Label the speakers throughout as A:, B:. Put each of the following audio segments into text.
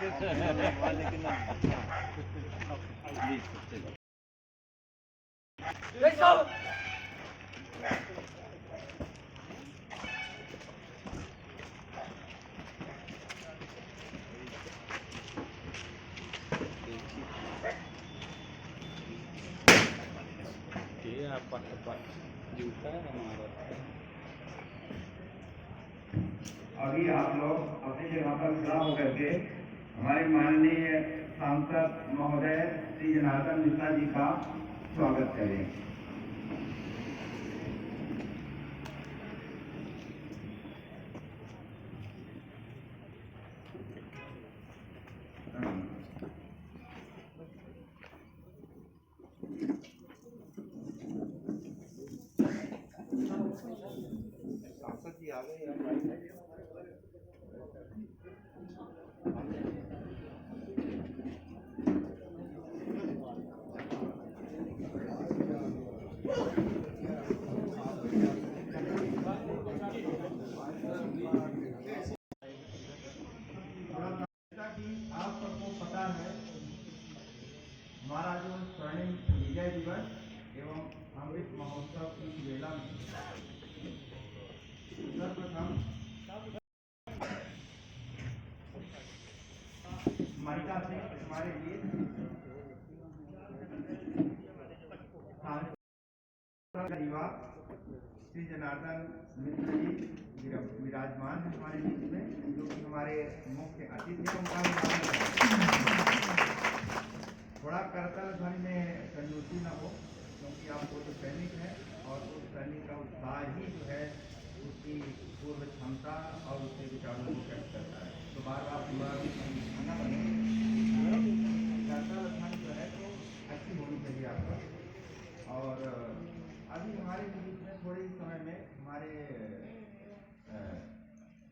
A: अभी आप लोग अपनी जगह पर खड़ा होकर के हमारे माननीय सांसद महोदय श्री जनार्दन मिश्रा जी का स्वागत करें। सांसद जी आ गए। आप सबको पता है हमारा जो स्वर्णिम विजय दिवस एवं अमृत महोत्सव की मेला में सर्वप्रथम माइका से हमारे लिए श्री जनार्दन मिश्र जी विराजमान है हमारे बीच में, जो कि हमारे मुख्य अतिथि हैं। उनका थोड़ा करतल ध्वनि में कंजूसी न हो, क्योंकि आप पूर्व सैनिक हैं और उस सैनिक का उत्साह ही जो है उसकी पूर्व क्षमता और उसके विचारों को व्यक्त करता है। तो बार बार करतल ध्वनि जो है तो अच्छी होनी चाहिए आपका। और अभी हमारे बीच में थोड़े ही समय में हमारे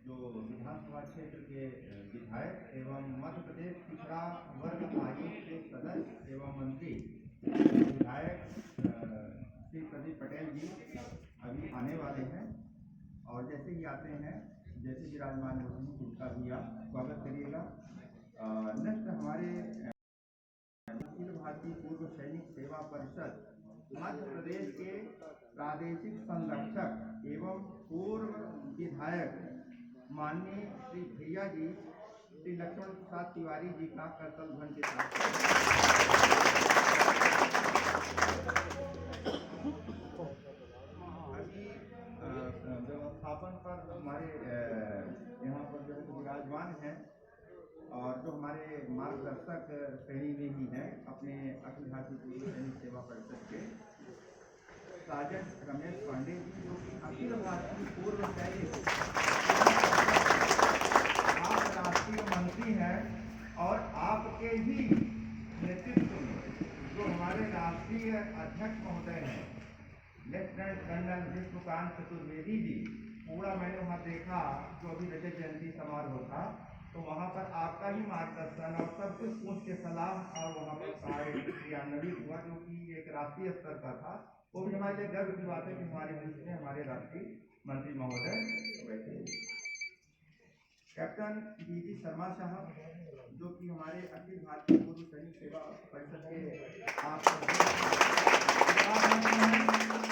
A: जो विधानसभा क्षेत्र के विधायक एवं मध्य प्रदेश पिछड़ा वर्ग आयोग के सदस्य एवं मंत्री विधायक श्री प्रदीप पटेल जी अभी आने वाले हैं। और जैसे ही आते हैं, जैसे विराजमान होते हैं, उनका भी आप स्वागत करिएगा। नेक्स्ट हमारे अखिल भारतीय पूर्व सैनिक सेवा परिषद मध्य प्रदेश के प्रादेशिक संरक्षक एवं पूर्व विधायक माननीय श्री भैया जी श्री लक्ष्मण प्रसाद तिवारी जी का करतल ध्वनि के साथ अभी व्यवस्थापन पर हमारे यहाँ पर जो विराजमान हैं और जो हमारे मार्गदर्शक श्रेणी में ही हैं अपने अखिल भारतीय पूर्व सैनिक सेवा परिषद के सार्जेंट रमेश पांडे जी, जो कि अखिल भारतीय पूर्व सैनिक आप राष्ट्रीय मंत्री हैं और आपके ही नेतृत्व में जो हमारे राष्ट्रीय अध्यक्ष महोदय हैं लेफ्टिनेंट कर्नल विष्णुकांत चतुर्वेदी जी, पूरा मैंने वहाँ देखा जो अभी रजत जयंती समारोह था, तो वहाँ पर आपका ही मार्गदर्शन और सब कुछ पूछ के सलाह और वहाँ पर कार्य क्रियान्वित हुआ, जो कि एक राष्ट्रीय स्तर का था। वो भी हमारे लिए गर्व की बात है कि हमारे बीच में हमारे राष्ट्रीय मंत्री महोदय बैठे। कैप्टन डी शर्मा साहब, जो कि हमारे अखिल भारतीय पूर्व सैनिक सेवा परिषद के आप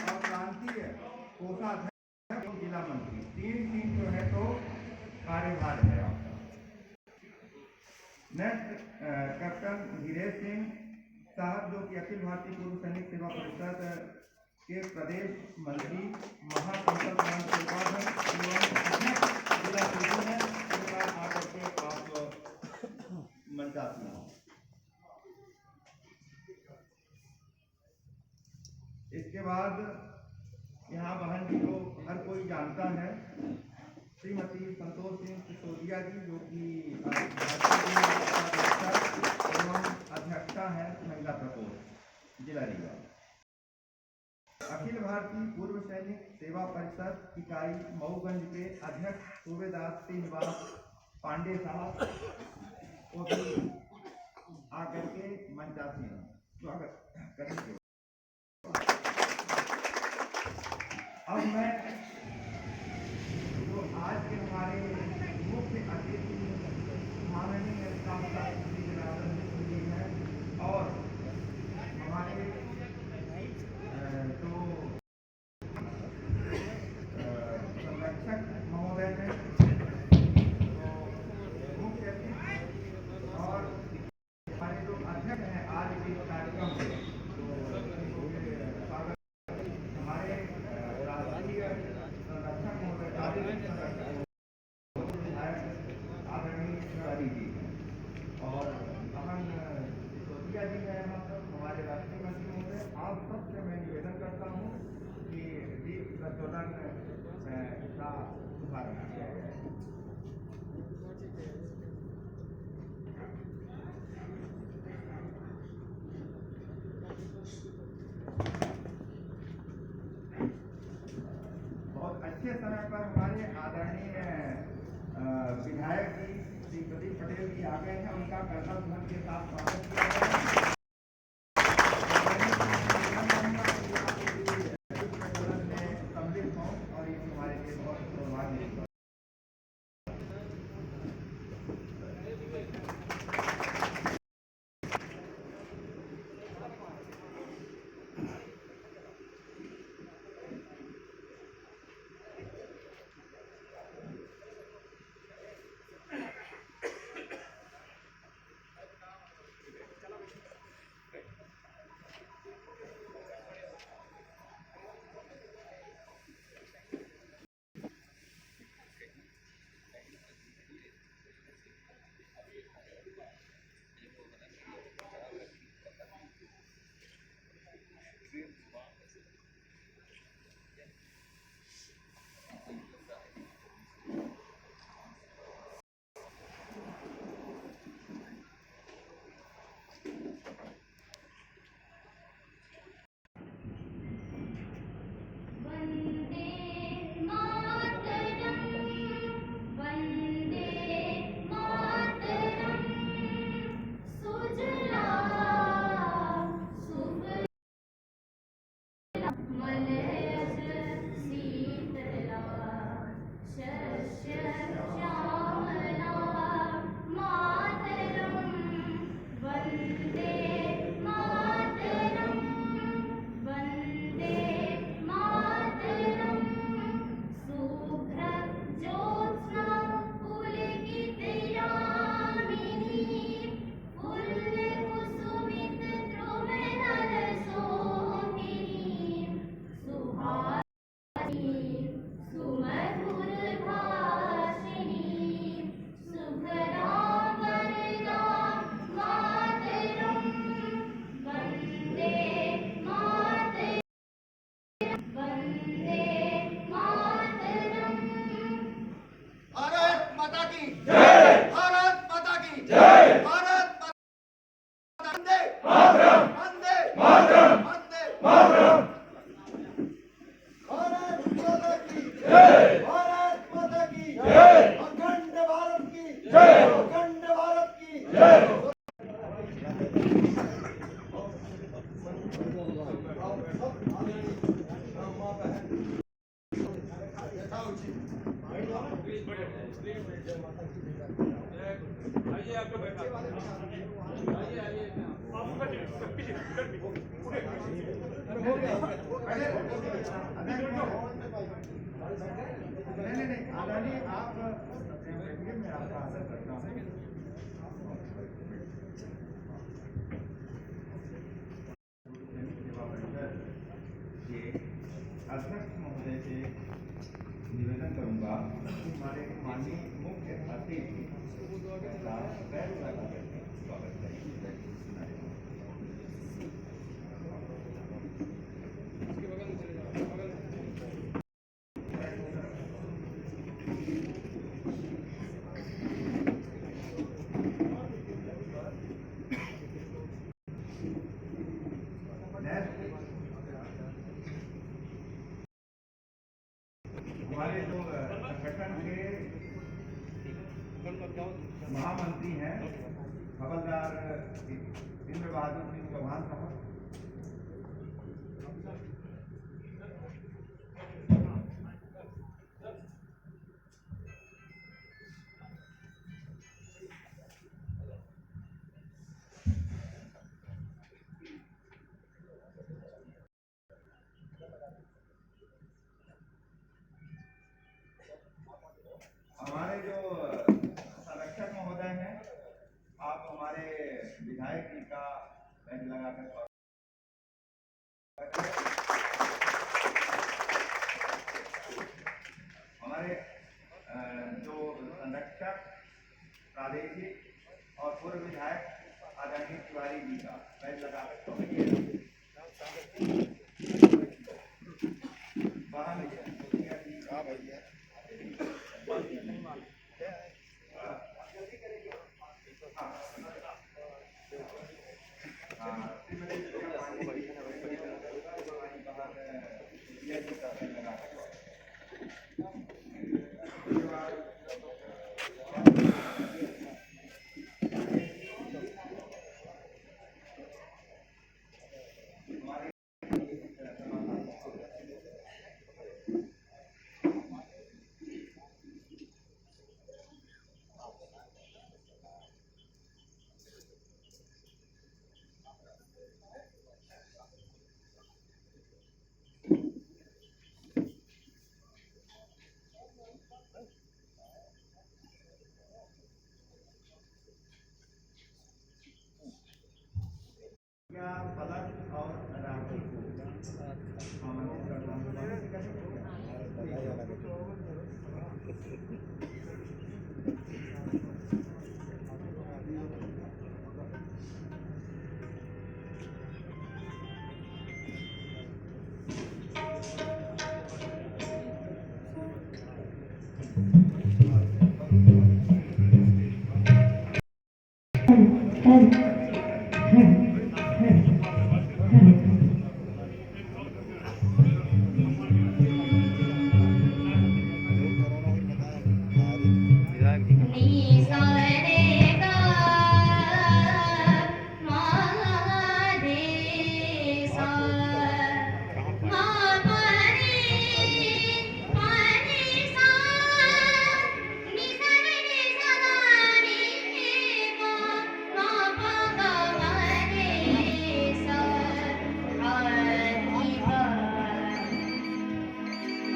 A: और प्रांतीय कोषाध्यक्ष जिला मंत्री, तीन जो है तो कार्यभार है आपका। नेक्स्ट कैप्टन धीरेज सिंह साहब, जो कि अखिल भारतीय पूर्व सैनिक सेवा परिषद के प्रदेश मंत्री महासंकल्प मंच के उपाध्यक्ष एवं जिला सचिव हैं, आकर के आप मंचासीन हो। इसके बाद यहाँ बहन जी को हर कोई जानता है, श्रीमती संतोष सिंह सिसोदिया जी, जो कि एवं अध्यक्षा है महिला प्रकोष्ठ जिला रीवा। अखिल भारतीय पूर्व सैनिक सेवा परिषद इकाई मऊगंज के अध्यक्ष सूबेदार श्रीनिवास पांडे साहब को भी आकर के मंचासीन स्वागत करेंगे। अब मैं जो आज के हमारे मुख्य अतिथि माननीय संशोधन का शुभारंभ किया गया है। बहुत अच्छे समय पर हमारे आदरणीय विधायक जी श्री प्रदीप पटेल जी आ गए हैं। उनका कर्तव्य ध्वन के साथ स्वागत किया गया है। सम्मिलित हों और ये हमारे लिए बहुत सौभाग्य है।
B: भारत माता की जय। भारत माता की जय। भारत वंदे मातरम। वंदे मातरम। वंदे मातरम। भारत माता की जय। भारत माता की जय। अखंड भारत की जय। अखंड भारत की जय।
C: आइए आपको बैठा आइए आइए आपका पीछे
A: नहीं आदरणीय आप बैठिए, मैं आपका आदर करता हूँ। सेवा परिषद के अध्यक्ष महोदय से निवेदन करूंगा कि हमारे माननीय मुख्य अतिथि स्वागत करेंगे। हमारे जो संगठन के महामंत्री हैं हवलदार इंद्र बहादुर सिंह चौहान साहब, हमारे जो संरक्षक महोदय हैं, आप हमारे विधायक जी का बैंड लगाकर हमारे जो संरक्षक प्रादेशिक और पूर्व विधायक आदरणीय तिवारी जी का बैंड लगाकर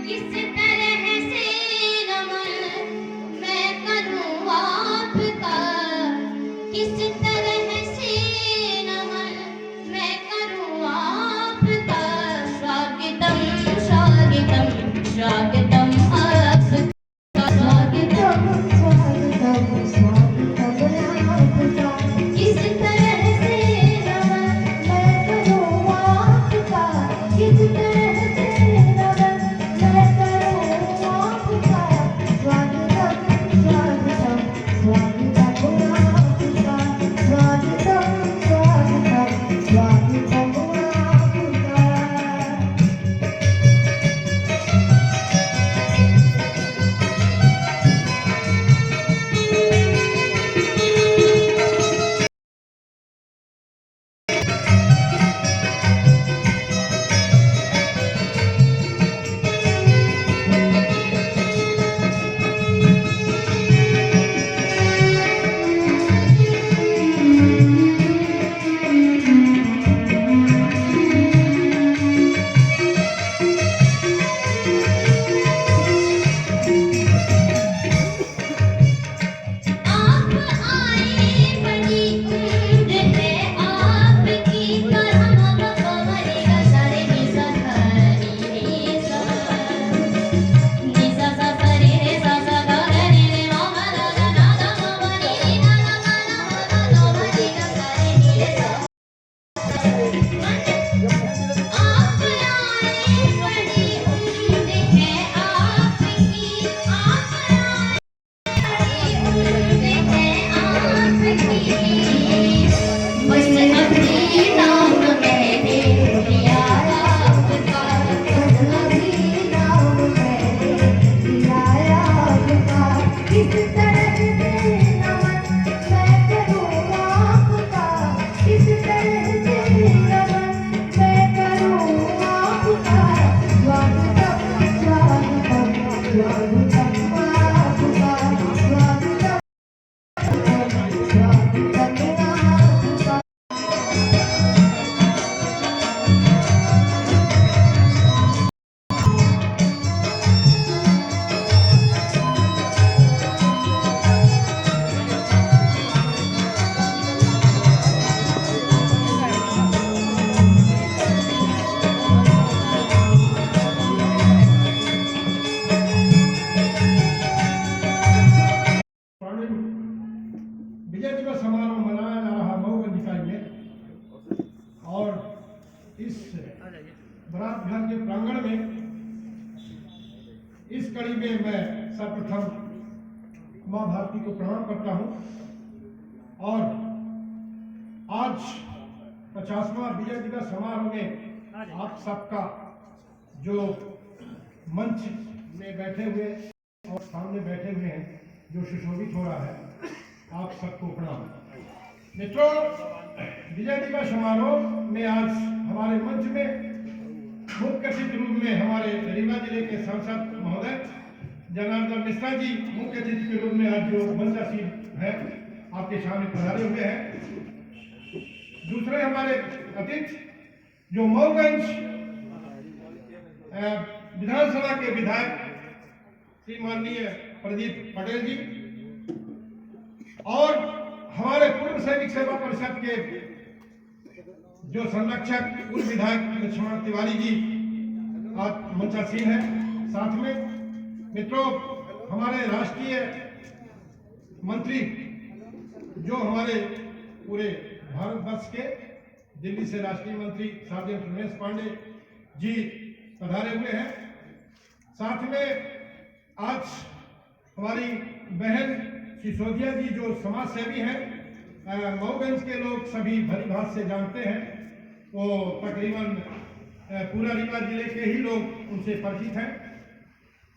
D: किस तरह से नमन मैं करूं आपका, किस तरह से नमन मैं करूं आपका। स्वागतम स्वागतम स्वागतम आपका, स्वागतम स्वागतम स्वागतम आपका। किस तरह से नमन मैं करूं आपका, किस तरह से नमन मैं करूं आपका। स्वागतम स्वागतम स्वागतम आपका, स्वागतम स्वागतम स्वागतम आपका। आप आए बड़ी उम्र है आपकी, करम बखवरेगा सारे निसा धरी रे सा, निसा सा सरे रे सा सा गा रे रे मा मा ला ला ला ला मा मा रे रे ला ला मा ला मा ला ला मा रे गा सा रे नी रे सा। आप आए बड़ी उम्र है आपकी, आप आए बस अभी नाम मैंने लिया आपका, बस अभी नाम मैंने लिया आपका। किस तरह से नमन मैं करूं आपका, किस तरह से नमन मैं करूं आपका। स्वागतम स्वागतम स्वागतम आपका, स्वागतम स्वागतम आपका।
E: स्वर्णिम विजय दिवस समारोह मनाया जा रहा मऊगंज इकाई में, और इस बरात घर के प्रांगण में इस कड़ी में मैं सर्वप्रथम मां भारती को प्रणाम करता हूं, और आज 50वां विजय दिवस समारोह में आप सबका जो मंच में बैठे हुए और सामने बैठे हुए हैं, जो सुशोभित हो रहा है, आप सबको प्रणाम। मित्रों, विजय दिवस समारोह में आज हमारे मंच में मुख्य अतिथि रूप में हमारे रीवा जिले के सांसद महोदय जनार्दन मिश्रा जी मुख्य अतिथि के रूप में आज जो मंचासीन है आपके सामने पधारे हुए हैं। दूसरे हमारे अतिथि जो मऊगंज विधानसभा के विधायक श्री माननीय प्रदीप पटेल जी, और हमारे पूर्व सैनिक सेवा परिषद के जो संरक्षक पूर्व विधायक लक्ष्मण तिवारी जी आज मंचासीन है। साथ में मित्रों, हमारे राष्ट्रीय मंत्री जो हमारे पूरे भारतवर्ष के दिल्ली से राष्ट्रीय मंत्री सार्वजनिक रमेश पांडे जी पधारे हुए हैं। साथ में आज हमारी बहन सिसोदिया जी जो समाज सेवी हैं, मऊगंज के लोग सभी भली भांति से जानते हैं, वो तकरीबन पूरा रीवा जिले के ही लोग उनसे परिचित हैं।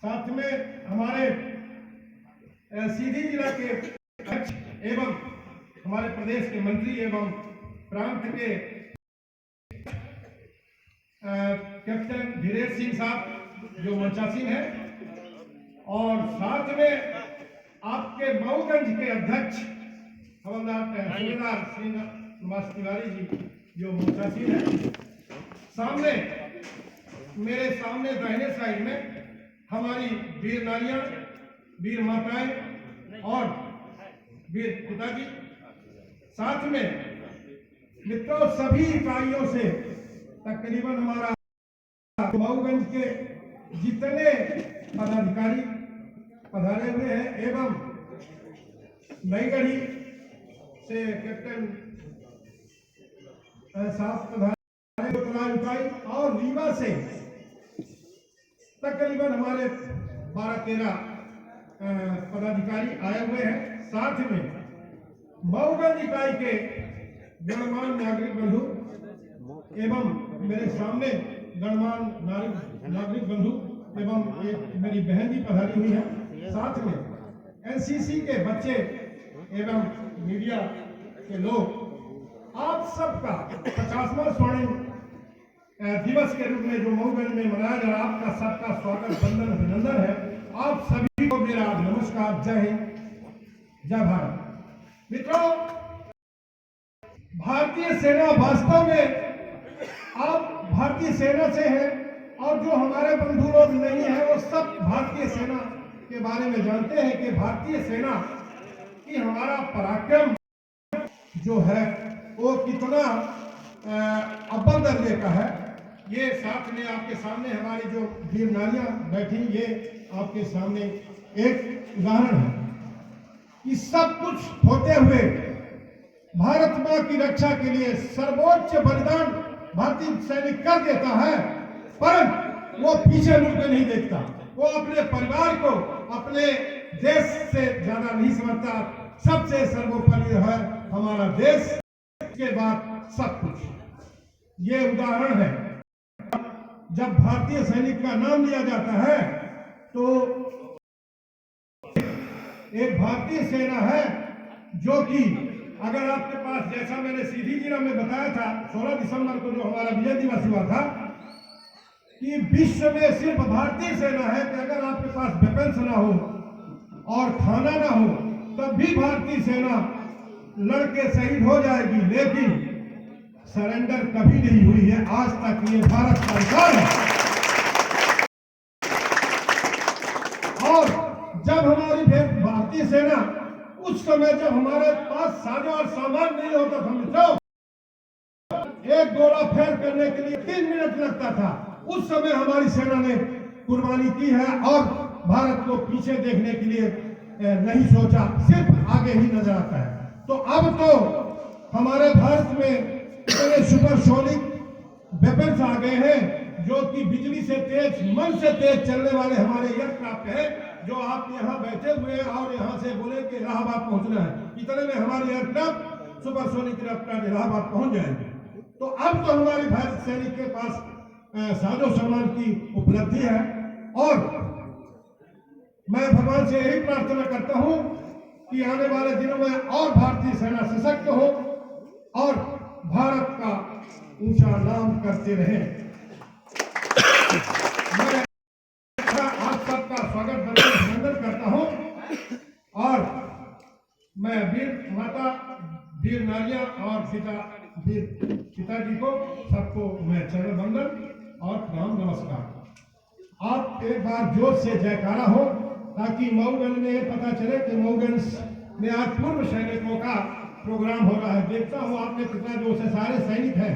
E: साथ में हमारे सीधी जिला के अध्यक्ष एवं हमारे प्रदेश के मंत्री एवं प्रांत के कैप्टन धीरेज सिंह साहब जो मंचासीन हैं, और साथ में आपके मऊगंज के अध्यक्ष हवलदार श्रीनिवास तिवारी जी जो मंचासीन हैं। सामने मेरे सामने दाहिने साइड में हमारी वीर नारियां, वीर माताएं और वीर पिताजी। साथ में मित्रों सभी इकाइयों से तकरीबन हमारा मऊगंज के जितने पदाधिकारी पधारे हुए हैं एवं नईगढ़ी से कैप्टन साहब पधारे इकाई और रीवा से तकरीबन हमारे 12-13 पदाधिकारी आए हुए हैं। साथ में मऊगंज इकाई के गणमान्य नागरिक बंधु एवं मेरे सामने गणमान्य नागरिक बंधु एवं एक मेरी बहन जी पधारी हुई है। साथ में एनसीसी के बच्चे एवं मीडिया के लोग, आप सबका 50वां स्वर्ण दिवस के रूप में जो मऊगंज में मनाया जा रहा है, आपका सबका स्वागत, वंदन, अभिनंदन है। आप सभी को मेरा नमस्कार, जय हिंद, जय भारत। मित्रों, भारतीय सेना वास्तव में आप भारतीय सेना से हैं, और जो हमारे बंधु लोग नहीं है वो सब भारतीय सेना के बारे में जानते हैं कि भारतीय सेना की हमारा पराक्रम जो है वो कितना अव्वल दर्जे का है। ये साथ में आपके सामने हमारी जो वीर नारियां बैठी, ये आपके सामने एक उदाहरण है कि सब कुछ होते हुए भारत मां की रक्षा के लिए सर्वोच्च बलिदान भारतीय सैनिक कर देता है, परंतु वो पीछे मुड़ के नहीं देखता। वो अपने परिवार को अपने देश से ज्यादा नहीं समझता। सबसे सर्वोपरि है हमारा देश, के बाद सब कुछ। ये उदाहरण है, जब भारतीय सैनिक का नाम लिया जाता है तो एक भारतीय सेना है जो कि अगर आपके पास, जैसा मैंने सीधी जिला में बताया था 16 दिसंबर को जो हमारा विजय दिवस हुआ था, कि विश्व में सिर्फ भारतीय सेना है कि अगर आपके पास वेपन्स ना हो और खाना ना हो तब भी भारतीय सेना लड़के शहीद हो जाएगी, लेकिन सरेंडर कभी नहीं हुई है आज तक। ये भारत सरकार है। और जब हमारी भारतीय सेना उस समय जब हमारे पास साजो और सामान नहीं होता था मित्रों, एक गोला फेर करने के लिए 3 मिनट लगता था, उस समय हमारी सेना ने कुर्बानी की है और भारत को पीछे देखने के लिए नहीं सोचा, सिर्फ आगे ही नजर आता है। तो अब तो हमारे भारत में इतने सुपरसोनिक वेपन्स आ गए हैं जो कि बिजली से तेज, मन से तेज चलने वाले हमारे एयरक्राफ्ट है, जो आप यहाँ बैठे हुए हैं और यहाँ से बोले कि इलाहाबाद पहुंचना है, इतने में हमारे एयरक्राफ्ट सुपरसोनिक एयरक्राफ्ट इलाहाबाद पहुंच जाएंगे। तो अब तो हमारे भारत सैनिक के पास साजो सामान की उपलब्धि है, और मैं भगवान से यही प्रार्थना करता हूं कि आने वाले दिनों में और भारतीय सेना सशक्त हो और भारत का ऊंचा नाम करते रहे। मैं आप सबका स्वागत अभिनंदन करता हूं, और मैं वीर माता, वीर नारियां और पिताजी को सबको मैं चरण वंदन और प्रणाम नमस्कार। आप एक बार जोर से जयकारा हो ताकि मऊगंज में ये पता चले कि मऊगंज में आज पूर्व सैनिकों का प्रोग्राम हो रहा है। देखता हूँ आपने कितना जोर से, सारे सैनिक हैं।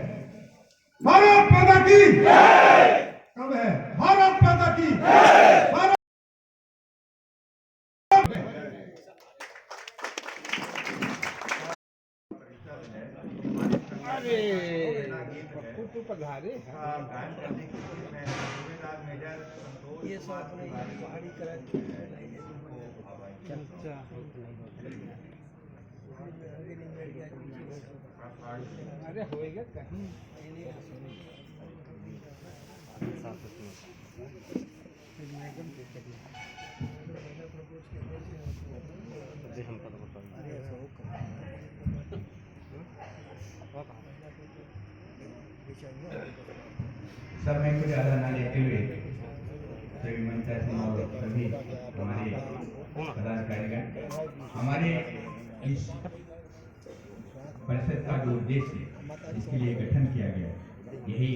E: भारत माता की जय। कब है? भारत माता की जय।
C: अरे
A: प्रेरणा गीत है।
C: कुछ पधारे
A: गायन करने के लिए मैं सूबेदार मेजर संतोष कुमार तिवारी को
C: अरे होएगा कहीं
A: सब में कुछ ज़्यादा ना लेते हुए सभी मंचासीन और सभी हमारे पदाधिकारीगण हमारे इस परिषद का जो उद्देश्य है इसके लिए गठन किया गया यही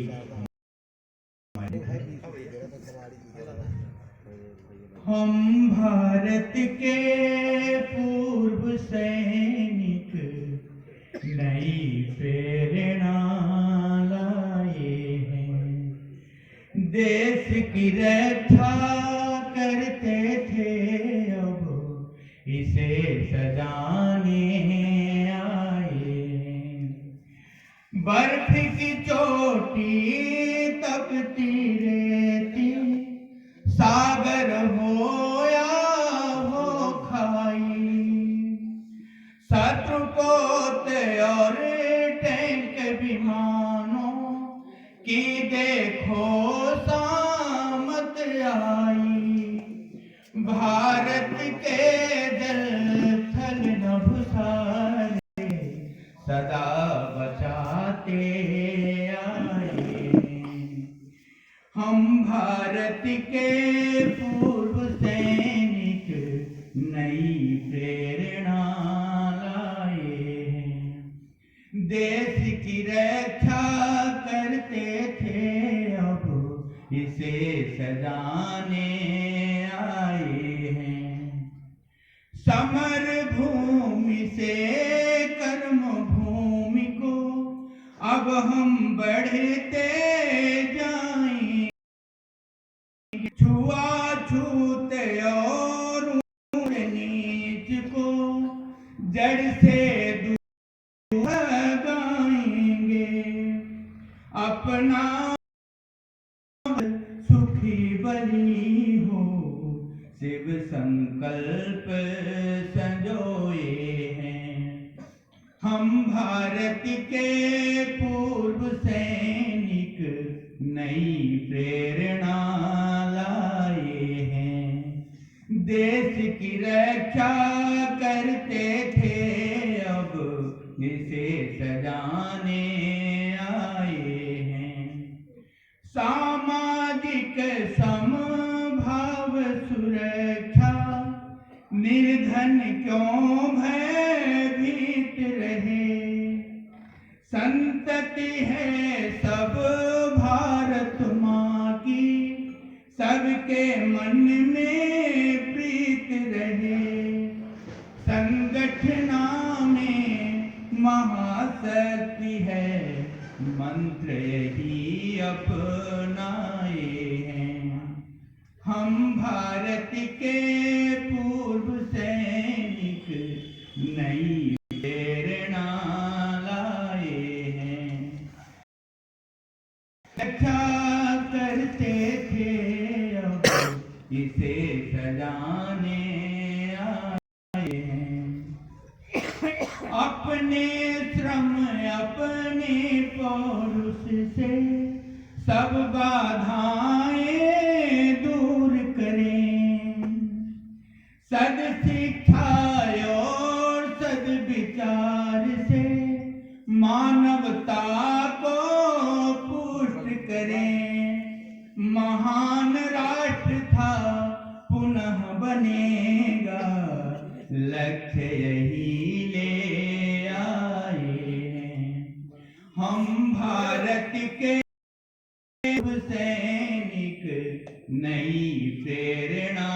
A: हम भारत के पूर्व सैनिक नई प्रेरणा लाए हैं। देश की रक्षा करते थे अब इसे सजाने आए हैं। बर्फ की चोटी तपती रहती सागर हो या हो खाई शत्रु पोते और टैंक विमानों की देखो सामत आई। भारत के जल थल नभ सारे सदा बचाते आए। हम भारत के पूर्व सैनिक नई प्रेरणा लाए हैं। देश की रक्षा करते थे अब इसे सजाने आए हैं। समर भूमि से कर्म भूमि को अब हम बढ़ते जाएं। छुआछूत और ऊंच नीच को जड़ से दूर गाएंगे। अपना सुखी बली हो शिव संकल्प संजोए हैं। हम भारत के पूर्व सैनिक नई प्रेरणा लाए हैं। देश की रक्षा करते थे अब इसे सजाने आए हैं। सामाजिक समभाव सुरक्षा निर्धन क्यों भयभीत रहे। संतति है सब भारत माँ की सबके मन में प्रीत रहे। संगठना में महाशक्ति है मंत्र ही अपनाए हैं। हम भारत के पूर्व सैनिक नई प्रेरणा लाए हैं। रक्षा करते थे अब इसे सजाने आए हैं। अपने श्रम अपने पौरुष से सब बाधाएं दूर करें। सद शिक्षा और सद विचार से मानवता को पुष्ट करें। महान राष्ट्र था पुनः बनेगा लक्ष्य यही ले आए हैं। हम भारत के सैनिक नई प्रेरणा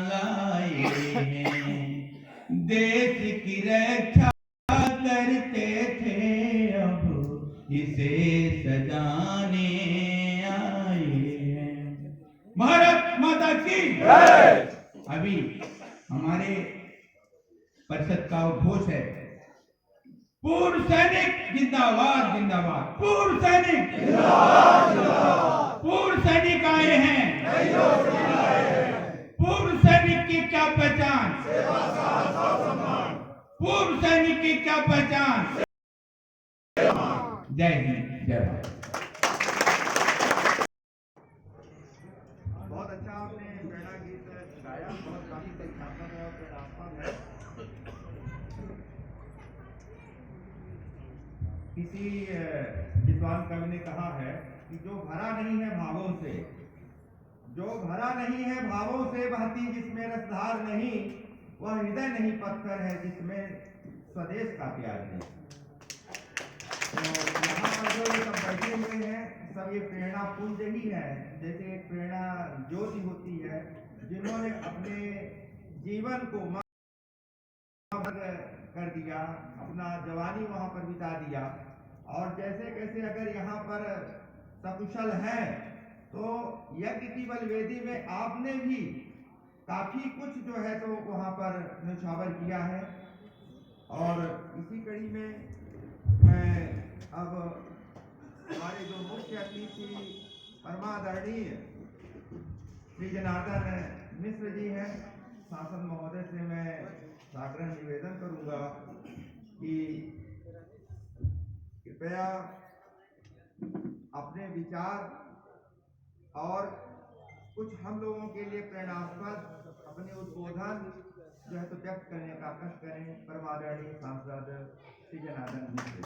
A: लाए हैं। देश की रक्षा करते थे अब इसे सजाने आए हैं। भारत माता की जय। अभी हमारे परिषद का उद्घोष है
F: पूर्व सैनिक जिंदाबाद जिंदाबाद, पूर्व सैनिक जिंदाबाद जिंदाबाद, पूर्व सैनिक आए हैं, पूर्व सैनिक की क्या पहचान, पूर्व सैनिक की क्या पहचान। जय हिंद जय भारत।
A: बहुत अच्छा आपने प्रेरणा गीत गाया, बहुत काफी संख्यात्मक है और प्रेरणात्मक है। किसी विद्वान कवि ने कहा है कि जो भरा नहीं है भावों से, जो भरा नहीं है भावों से बहती जिसमें रसधार नहीं, वह हृदय नहीं पत्थर है जिसमें स्वदेश का प्यार नहीं। तो यहाँ पर जो ये सब बैठे हुए हैं सब ये प्रेरणा पुंज ही है। जैसे एक प्रेरणा ज्योति होती है, जिन्होंने अपने जीवन को कर दिया, अपना जवानी वहां पर बिता दिया, और जैसे कैसे अगर यहाँ पर सकुशल है तो यज्ञ की बलवेदी में आपने भी काफी कुछ जो है तो वहां पर न्यौछावर किया है। और इसी कड़ी में मैं अब हमारे जो मुख्य अतिथि परमादरणीय श्री जनार्दन मिश्र जी हैं, शासन महोदय से मैं साग्रह निवेदन करूंगा कि कृपया अपने विचार और कुछ हम लोगों के लिए प्रेरणास्पद अपने उद्बोधन जो है तो व्यक्त करने का कष्ट करें। परमादरणीय सांसद श्री जनार्दन मिश्र।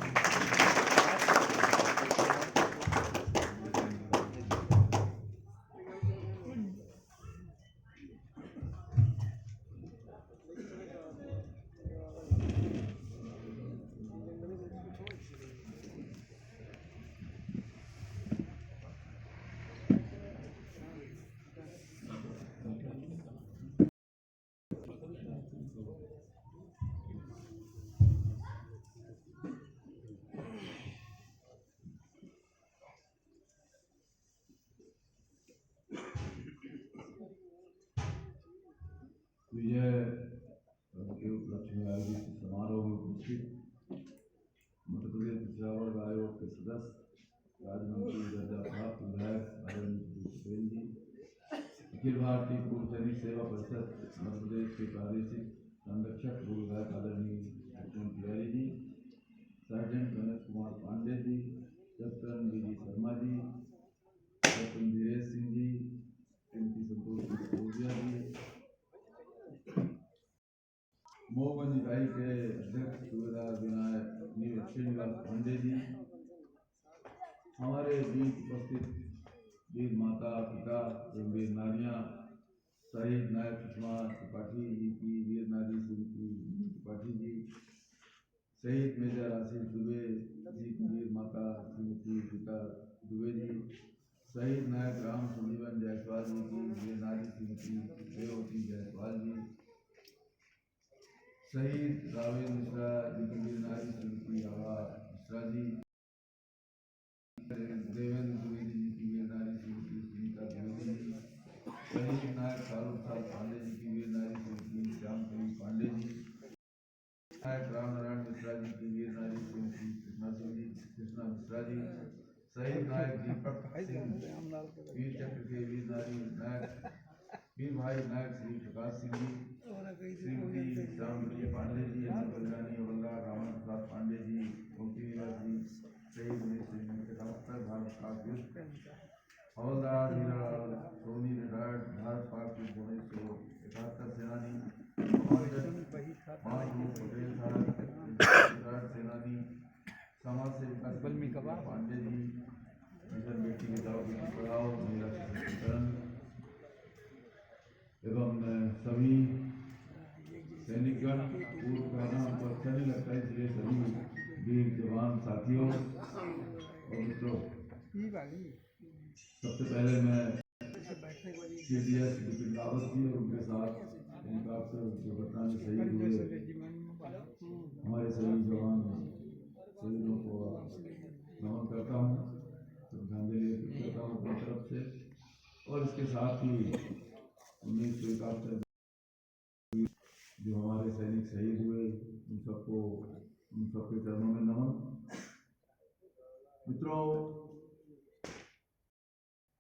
G: विजय के उपलक्ष्य में आयोजित समारोह में उपस्थित मध्य प्रदेश पिछड़ा वर्ग आयोग के सदस्य राज्यमंत्री दर्जा प्राप्त विधायक आदरणीय पटेल जी, अखिल भारतीय पूर्व सैनिक सेवा परिषद मध्य प्रदेश के प्रादेशिक संरक्षक पूर्व विधायक आदरणीय Laxman Tiwari ji, sergeant Ganesh Kumar Pandey ji, captain V Sharma ji, captain Dheeraj Singh ji, Shrimati Santosh Sisodia ji, Mohganj इकाई के अध्यक्ष सूबेदार विनायक श्रीनिवास पांडे जी, हमारे बीच उपस्थित वीर माता पिता एवं वीर नारियां, शहीद नायक सुषमा त्रिपाठी जी की वीर नारी श्रीमती त्रिपाठी जी, शहीद मेजर आशीष दुबे जी की वीर माता श्रीमती गीता दुबे जी, शहीद नायक राम संजीवन जायसवाल जी की वीर नारी श्रीमती रेवती जायसवाल जी, शहीद रावेंद्र मिश्रा जी की वीर नारी श्रीमती आभा मिश्रा जी, देवेंद्र द्विवेदी जी की वीर नारी श्रीमती सुनीता द्विवेदी जी, शहीद नायक शाहरुख साल पांडे जी की वीर नारी श्रीमती श्यामकली पांडे जी, नायक रामनारायण मिश्रा जी की वीर नारी श्रीमती कृष्णा मिश्रा जी, शहीद नायक दीपक सिंह वीर चक्र के वीर नारी नायक वीर भाई नायक श्री प्रकाश सिंह जी, श्रीमती श्यामकली पांडे जी, कल्याणी हवलदार रावण प्रसाद पांडे जी, गोमती निवास जी, शहीद भारत पाक युद्ध हवलदार हीरालाल सोनी रिटायर्ड भारत पाक युद्ध 1971 सेनानी, पटेल साहब रिटायर्ड सेनानी, समाज सेविका पांडे जी, मिशन बेटी बचाओ बेटी पढ़ाओ महिला सशक्तिकरण एवं सभी सैनिकगण, पूर्व का नाम तो अच्छा नहीं लगता इसलिए सभी वीर जवान साथियों और मित्रों, सबसे पहले मैं CDS बिपिन रावत जी और उनके साथ हेलीकॉप्टर दुर्घटना में शहीद हुए हमारे सभी जवान शहीदों को नमन करता हूँ, श्रद्धांजलि अर्पित करता हूँ अपनी तरफ से। और इसके साथ ही 1971 जो हमारे सैनिक शहीद हुए उन सबको उन सबके चरणों में नमन। मित्रों,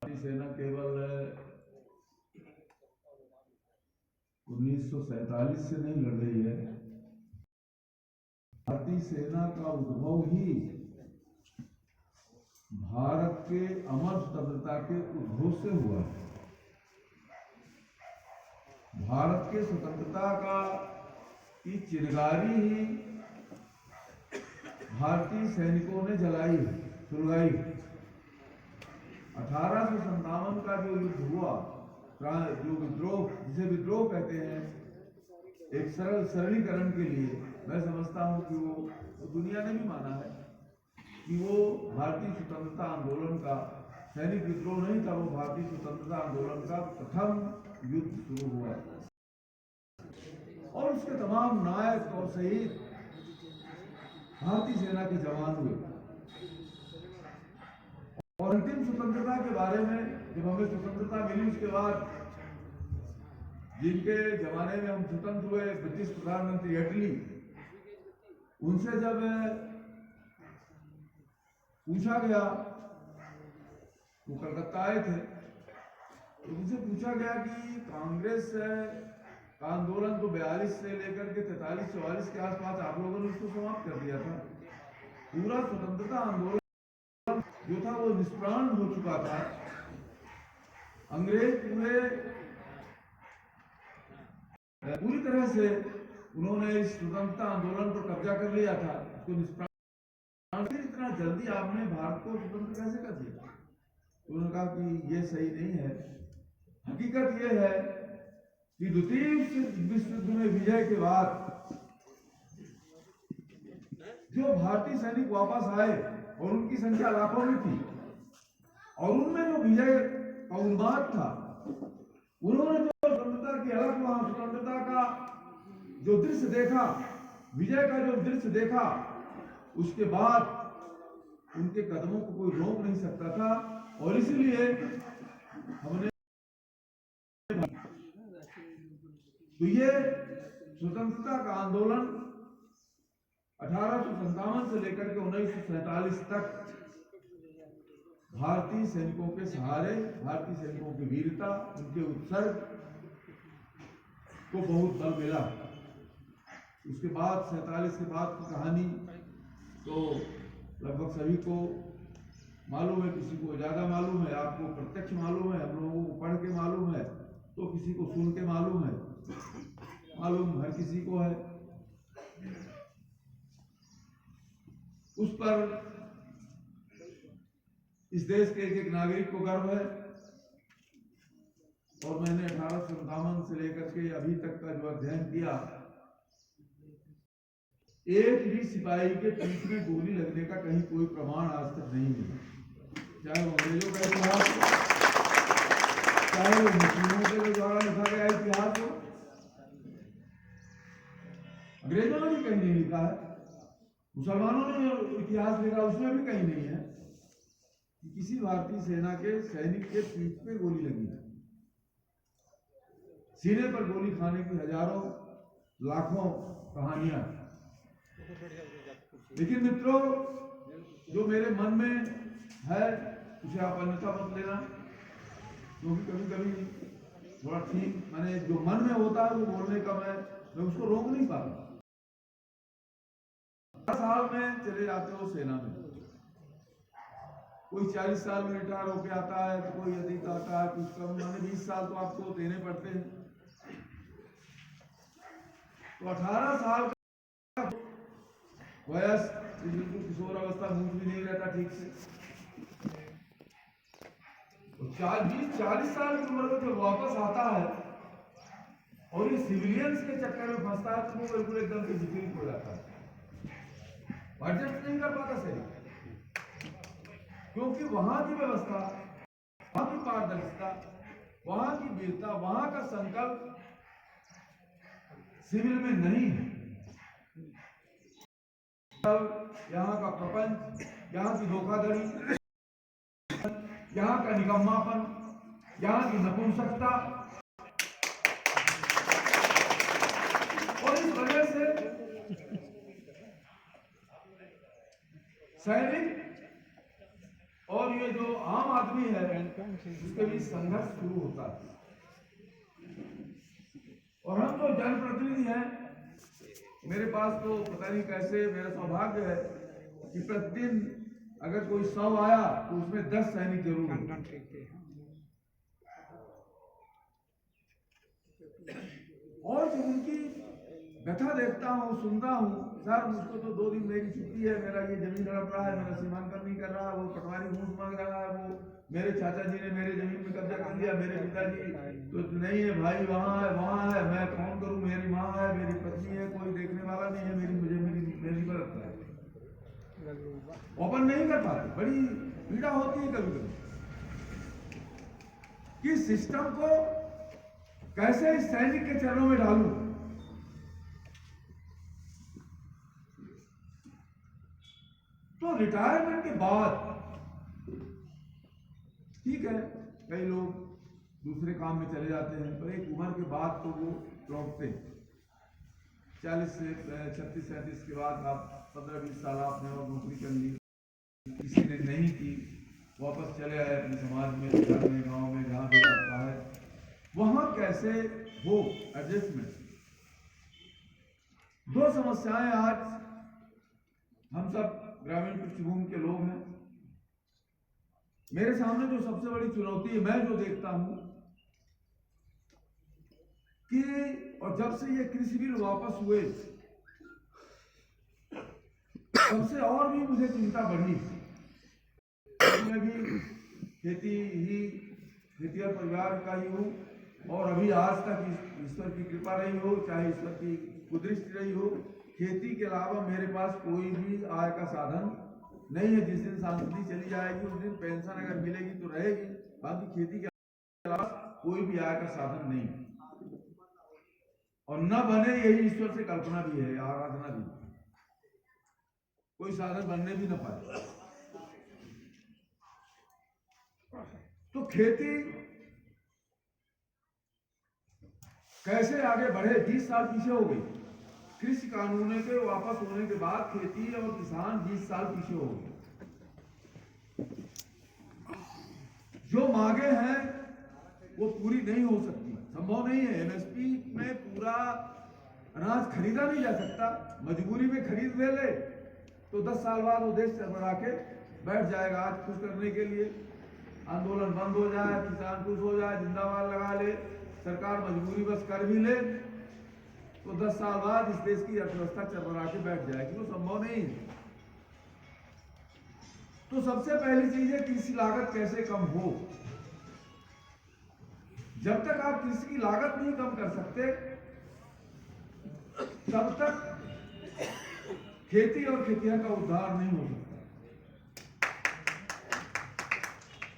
G: भारतीय सेना केवल 1947 से नहीं लड़ रही है। भारतीय सेना का उद्भव ही भारत के अमर स्वतंत्रता के उद्भव से हुआ है। भारत के स्वतंत्रता की चिंगारी ही भारतीय सैनिकों ने जलाई सुलगाई। 1857 का जो युद्ध हुआ, जो विद्रोह, जिसे विद्रोह कहते हैं, एक सरलीकरण के लिए मैं समझता हूं कि वो दुनिया ने भी माना है कि वो भारतीय स्वतंत्रता आंदोलन का सैनिक विद्रोह नहीं था, वो भारतीय स्वतंत्रता आंदोलन का प्रथम युद्ध शुरू हुआ और उसके तमाम नायक और शहीद भारतीय सेना के जवान हुए। और अंतिम स्वतंत्रता के बारे में, जब हमें स्वतंत्रता मिली, उसके बाद जिनके जमाने में हम स्वतंत्र हुए, ब्रिटिश प्रधानमंत्री एटली, उनसे जब पूछा गया, वो कलकत्ता आए थे, तो उनसे पूछा गया कि कांग्रेस का आंदोलन तो 42 से लेकर के 43-44 के आसपास आप लोगों ने उसको समाप्त कर दिया था। पूरा स्वतंत्रता आंदोलन जो था वो निष्प्राण हो चुका था। अंग्रेज पूरी तरह से उन्होंने इस स्वतंत्रता आंदोलन पर कब्जा कर लिया था, उसको निष्प्राण। इतना जल्दी आपने भारत को स्वतंत्र कैसे कर दिया? उन्होंने कहा कि ये सही नहीं है। हकीकत ये है कि द्वितीय विश्व युद्ध में विजय के बाद जो भारतीय सैनिक वापस आए और उनकी संख्या लाखों में थी, और उनमें जो विजय का उन्माद था, उन्होंने जो स्वतंत्रता की अलग, वहां स्वतंत्रता का जो दृश्य देखा, विजय का जो दृश्य देखा, उसके बाद उनके कदमों को कोई रोक नहीं सकता था। और इसलिए हमने तो ये स्वतंत्रता का आंदोलन 1857 से लेकर के 1947 तक भारतीय सैनिकों के सहारे, भारतीय सैनिकों की वीरता, उनके उत्सर्ग को बहुत बल मिला। उसके बाद 47 के बाद की कहानी तो लगभग सभी को मालूम है, किसी को ज्यादा मालूम है, आपको प्रत्यक्ष मालूम है, हम लोगों को पढ़ के मालूम है, तो किसी को सुन के मालूम है, मालूम हर किसी को है। उस पर इस देश के एक नागरिक को गर्व है। और मैंने 1857 से लेकर के अभी तक का जो अध्ययन किया, एक भी सिपाही के पीठ में गोली लगने का कहीं कोई प्रमाण आज तक नहीं मिला, चाहे वो अंग्रेजों का इतिहास हो, चाहे वो मुस्लिमों के द्वारा लिखा गया इतिहास हो। अंग्रेजों ने भी कहीं नहीं लिखा है, मुसलमानों ने जो इतिहास लिखा उसमें भी कहीं नहीं है कि किसी भारतीय सेना के सैनिक के पीठ पे गोली लगी है। सीने पर गोली खाने की हजारों लाखों कहानियां। लेकिन मित्रों, जो मेरे मन में है उसे आप अन्यथा मत लेना, क्योंकि कभी कभी थोड़ा ठीक, मैंने जो मन में होता है वो बोलने का मैं उसको रोक नहीं पाता। 10 साल में चले जाते हो सेना में, कोई 40 साल में रिटायर होके आता है, तो कोई अधिक आता है, कुछ कम, मैंने 20 साल तो आपको देने पड़ते हैं। तो 18 साल का वयस, बिल्कुल किशोर अवस्था, मुंह भी नहीं रहता ठीक से। 40 साल की उम्र में जब वापस आता है और ये सिविलियंस के चक्कर में फंसता है, तो वो बिल्कुल एकदम डिफिकल्ट हो जाता है, एडजस्ट नहीं कर पाता सही, क्योंकि वहां की व्यवस्था, वहां की पारदर्शिता, वहां की वीरता, वहां का संकल्प सिविल में नहीं है। यहाँ का प्रपंच, यहाँ की धोखाधड़ी, यहाँ का निकम्मापन, यहाँ की नपुंसकता, और इस वजह से सैनिक और ये जो आम आदमी है इसके बीच संघर्ष शुरू होता है। और हम तो जनप्रतिनिधि हैं, मेरे पास तो पता नहीं कैसे मेरा सौभाग्य है कि प्रतिदिन अगर कोई 100 आया तो उसमें 10 सैनिक जरूर हैं। और जब उनकी व्यथा देखता हूँ, सुनता हूँ, सर मुझको तो 2 दिन मेरी छुट्टी है, मेरा ये जमीन हड़प रहा है, मेरा सीमांकन नहीं कर रहा, वो पटवारी घूस मांग रहा है, वो मेरे चाचा जी ने मेरे जमीन में कब्जा कर लिया, मेरे पिताजी तो नहीं है, भाई वहाँ है, मैं फोन करूँ, मेरी माँ है, मेरी पत्नी है, कोई देखने वाला नहीं है, मेरी मदद है। ओपन नहीं कर पाते, बड़ी पीड़ा होती है कभी कभी कि सिस्टम को कैसे इस सैनिक के चरणों में डालूं। तो रिटायरमेंट के बाद ठीक है, कई लोग दूसरे काम में चले जाते हैं, पर एक उम्र के बाद तो वो लौटते हैं। 40 से 36-37 के बाद आप 15-20 साल आपने और नौकरी कर ली, किसी ने नहीं की, वापस चले आए अपने समाज में, घर में, गांव में, जहाँ भी आपका है, वहां कैसे हो एडजस्टमेंट। 2 समस्याएं आज हम सब ग्रामीण पृष्ठभूमि के लोग हैं। मेरे सामने जो सबसे बड़ी चुनौती है, मैं जो देखता हूं कि और जब से ये कृषि बिल वापस हुए तब से और भी मुझे चिंता बढ़ी। मैं भी खेतिहर परिवार का ही हूँ और अभी आज तक ईश्वर की कृपा रही हो, चाहे ईश्वर की कुदृष्टि रही हो, खेती के अलावा मेरे पास कोई भी आय का साधन नहीं है। जिस दिन सांसदी चली जाएगी उस दिन पेंशन अगर मिलेगी तो रहेगी, बाकी खेती के अलावा कोई भी आय का साधन नहीं, और न बने यही ईश्वर से कल्पना भी है, आराधना भी, कोई साधन बनने भी न पाए। तो खेती कैसे आगे बढ़े? 20 साल पीछे हो गई। कृषि कानून के वापस होने के बाद खेती और किसान 20 साल पीछे हो गए। जो मांगे हैं वो पूरी नहीं हो सकती, संभव नहीं है। एमएसपी में पूरा अनाज खरीदा नहीं जा सकता, मजबूरी में खरीद ले तो 10 साल बाद वो देश चरमरा के बैठ जाएगा। आज खुश करने के लिए आंदोलन बंद हो जाए, किसान खुश हो जाए, जिंदाबाद लगा ले, सरकार मजबूरी बस कर भी ले तो 10 साल बाद इस देश की अर्थव्यवस्था चरमरा के बैठ जाएगी, वो संभव नहीं है। तो सबसे पहली चीज है कृषि लागत कैसे कम हो। जब तक आप कृषि की लागत नहीं कम कर सकते तब तक खेती और खेतिहर का उद्धार नहीं हो सकता।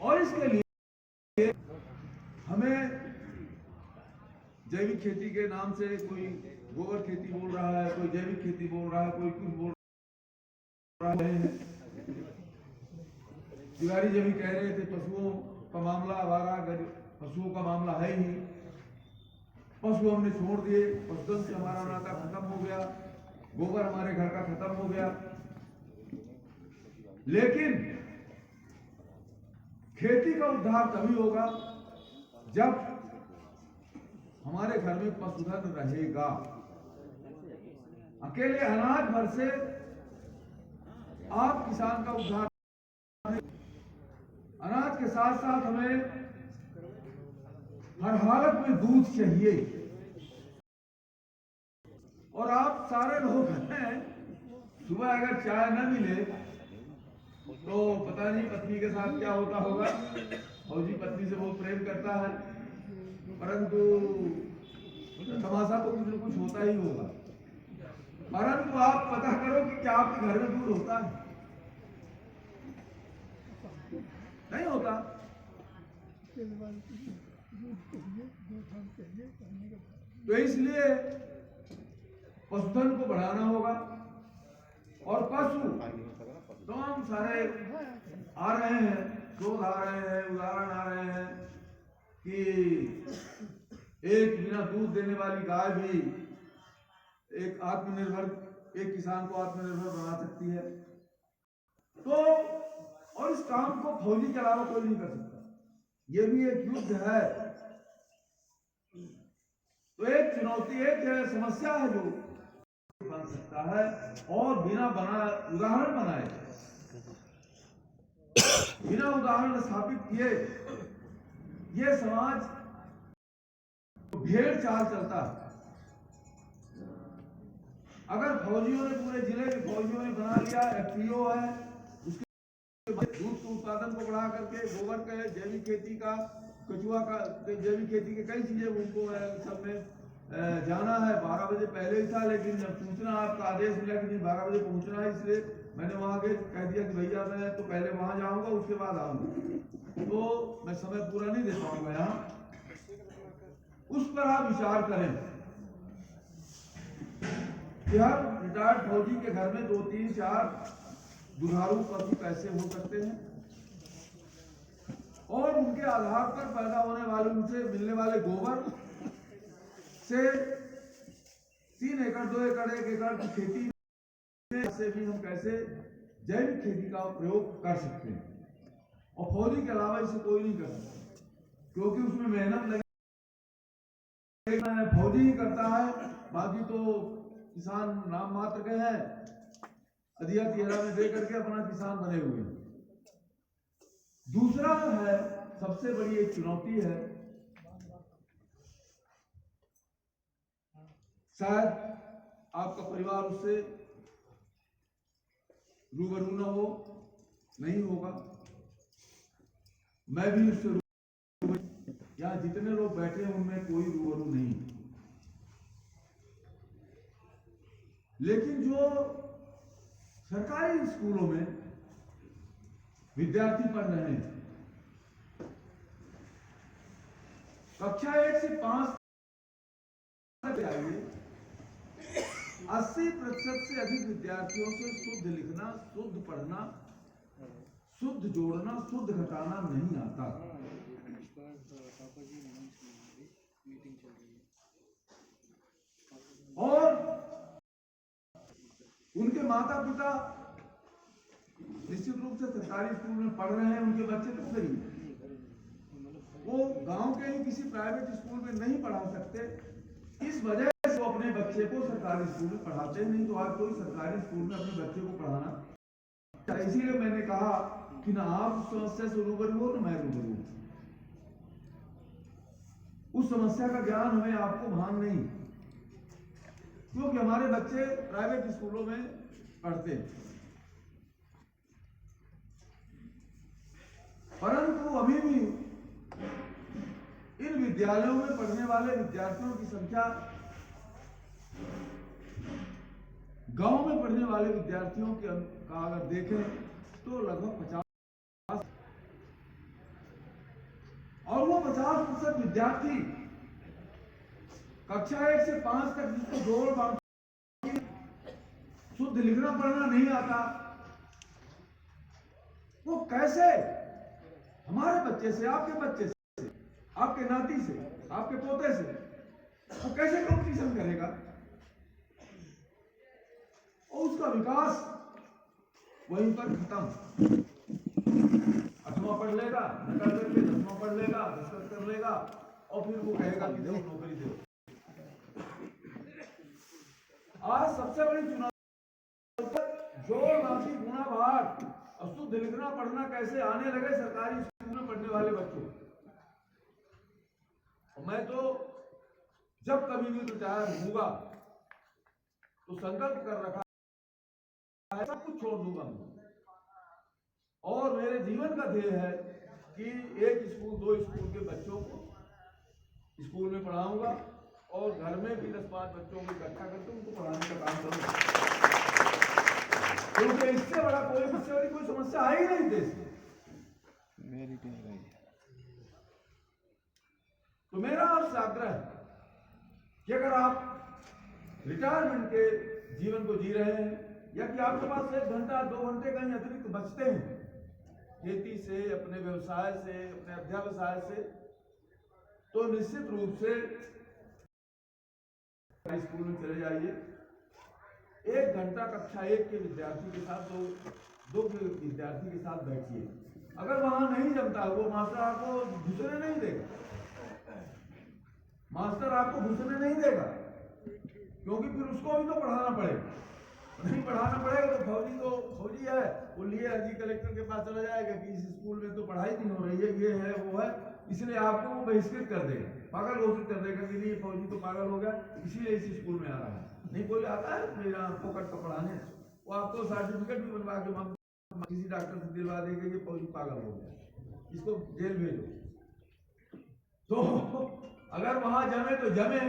G: और इसके लिए हमें जैविक खेती के नाम से कोई गोबर खेती बोल रहा है, कोई जैविक खेती बोल रहा है, कोई कुछ बोल रहा है। तिवारी जी भी कह रहे थे पशुओं का मामला, आवारा पशुओं का मामला है ही। पशु हमने छोड़ दिए, पशुधन से हमारा नाता खत्म हो गया, गोबर हमारे घर का खत्म हो गया। लेकिन खेती का उद्धार तभी होगा जब हमारे घर में पशुधन रहेगा। अकेले अनाज भर से आप किसान का उद्धार, अनाज के साथ साथ हमें हर हालत में दूध चाहिए। और आप सारे लोग हैं, सुबह अगर चाय न मिले तो पता नहीं पत्नी के साथ क्या होता होगा। फौजी पत्नी से बहुत प्रेम करता है, परंतु तमाशा तो कुछ न कुछ होता ही होगा। परंतु आप पता करो कि क्या आपके घर में दूध होता है? नहीं होता। तो इसलिए पशुधन को बढ़ाना होगा। और पशु तमाम सारे आ रहे हैं, शोध आ रहे हैं, उदाहरण आ रहे हैं कि एक बिना दूध देने वाली गाय भी एक किसान को आत्मनिर्भर बना सकती है। तो और इस काम को फौजी के अलावा कोई नहीं कर सकता। ये भी एक युद्ध है, तो एक चुनौती, एक समस्या है जो बन सकता है और बिना उदाहरण बनाए, बिना उदाहरण स्थापित किए ये समाज भेड़ चाल चलता है। अगर फौजियों ने, पूरे जिले के फौजियों ने बना लिया, एफपीओ है, उसके दूध के उत्पादन को बढ़ा करके, गोबर का, जैविक खेती का, कचुआ का, जैविक खेती के कई चीजें उनको सब में जाना है। 12 बजे पहले ही था, लेकिन जब सूचना, आपका आदेश मिला कि नहीं 12 बजे पहुंचना है, इसलिए मैंने वहां के कह दिया कि भैया मैं तो पहले वहां जाऊंगा, उसके बाद आऊंगा, तो मैं समय पूरा नहीं दे पाऊंगा यहाँ। उस पर आप विचार करें कि हर रिटायर्ड फौजी के घर में 2, 3, 4 दुधारू पशु कैसे हो सकते हैं, और उनके आधार पर पैदा होने वाले, उनसे मिलने वाले गोबर से 3 एकड़, 2 एकड़, 1 एकड़ की खेती से भी हम कैसे जैविक खेती का प्रयोग कर सकते हैं। और फौजी के अलावा इसे कोई नहीं कर सकता, क्योंकि उसमें मेहनत लगे, फौजी ही करता है, बाकी तो किसान नाम मात्र के हैं, अधिया तिहरा में दे करके अपना किसान बने हुए हैं। दूसरा है, सबसे बड़ी एक चुनौती है, शायद आपका परिवार उससे रूबरू न हो, नहीं होगा, मैं भी उससे रूबरू, यहां जितने लोग बैठे हैं उनमें कोई रूबरू नहीं, लेकिन जो सरकारी स्कूलों में विद्यार्थी पढ़ रहे हैं, कक्षा 1 से 5 तक आइए, 80% से अधिक विद्यार्थियों से शुद्ध लिखना, शुद्ध पढ़ना, शुद्ध जोड़ना, शुद्ध घटाना नहीं आता। और उनके माता पिता निश्चित रूप से सरकारी स्कूल में पढ़ रहे हैं, उनके बच्चे तो सही, वो गांव के ही किसी प्राइवेट स्कूल में नहीं पढ़ा सकते, इस वजह से वो अपने बच्चे को सरकारी स्कूल में पढ़ाते नहीं। तो आज कोई सरकारी स्कूल में अपने बच्चे को पढ़ाना, इसीलिए मैंने कहा कि ना आप उस समस्या से रूबरू हो, ना मैं रूबरू हूं। उस समस्या का ज्ञान हमें, आपको भान नहीं, क्योंकि हमारे बच्चे प्राइवेट स्कूलों में पढ़ते हैं, परंतु अभी भी इन विद्यालयों में पढ़ने वाले विद्यार्थियों की संख्या गांव में पढ़ने वाले विद्यार्थियों का अगर देखें तो लगभग 50, और वो 50% विद्यार्थी कक्षा 1 से 5 तक जिसको जोड़ बांट, शुद्ध लिखना पढ़ना नहीं आता, वो कैसे हमारे बच्चे से, आपके बच्चे से, आपके नाती से, आपके पोते से वो कैसे कंपटीशन करेगा, और उसका विकास वहीं पर खत्म। 8वां पढ़ लेगा, नकल करके 10वां पढ़ लेगा, दस्तखत कर लेगा, और फिर वो कहेगा कि दो नौकरी दो। आज सबसे बड़ी चुनौती जोड़, बाकी, गुणा, भाग और शुद्ध लिखना पढ़ना कैसे आने लगे सरकारी स्कूल में पढ़ने वाले बच्चों। और मैं तो जब कभी भी रिटायर होऊंगा तो संकल्प कर रखा है, सब कुछ छोड़ दूंगा, और मेरे जीवन का ध्येय है कि 1 स्कूल 2 स्कूल के बच्चों को स्कूल में पढ़ाऊंगा, और घर में भी 10-5 बच्चों को इकट्ठा करके उनको पढ़ाने का काम करूंगा, क्योंकि इससे बड़ा कोई समस्या है ही नहीं देश में। तो मेरा आपसे आग्रह है कि अगर आप रिटायरमेंट के जीवन को जी रहे हैं, या कि आपके पास 1 घंटा 2 घंटे कहीं अतिरिक्त बचते हैं खेती से, अपने व्यवसाय से, अपने अध्यावसाय से, तो निश्चित रूप से स्कूल में चले जाइए, 1 घंटा कक्षा 1 के विद्यार्थी के साथ 2 के विद्यार्थी के साथ बैठिए। अगर वहां नहीं जमता वो मास्टर आपको घुसने नहीं देगा, मास्टर आपको घुसने नहीं देगा, क्योंकि फिर उसको भी तो पढ़ाना पड़ेगा। नहीं पढ़ाना पड़ेगा तो फौजी है, वो लिए अर्जी कलेक्टर के पास चला जाएगा कि इस स्कूल में तो पढ़ाई नहीं हो रही है, ये है वो है, इसलिए आपको वो बहिष्कृत कर देगा, पागल घोषित कर देगा कि नहीं फौजी तो पागल हो गया इसीलिए इस स्कूल में आ रहा है। नहीं कोई आता है मेरा फोकट का पढ़ाने, वो आपको सर्टिफिकेट भी बनवा के किसी डॉक्टर से दिलवा देगा कि फौजी पागल हो गया, इसको जेल भेजो। तो अगर वहां जमे तो जमे,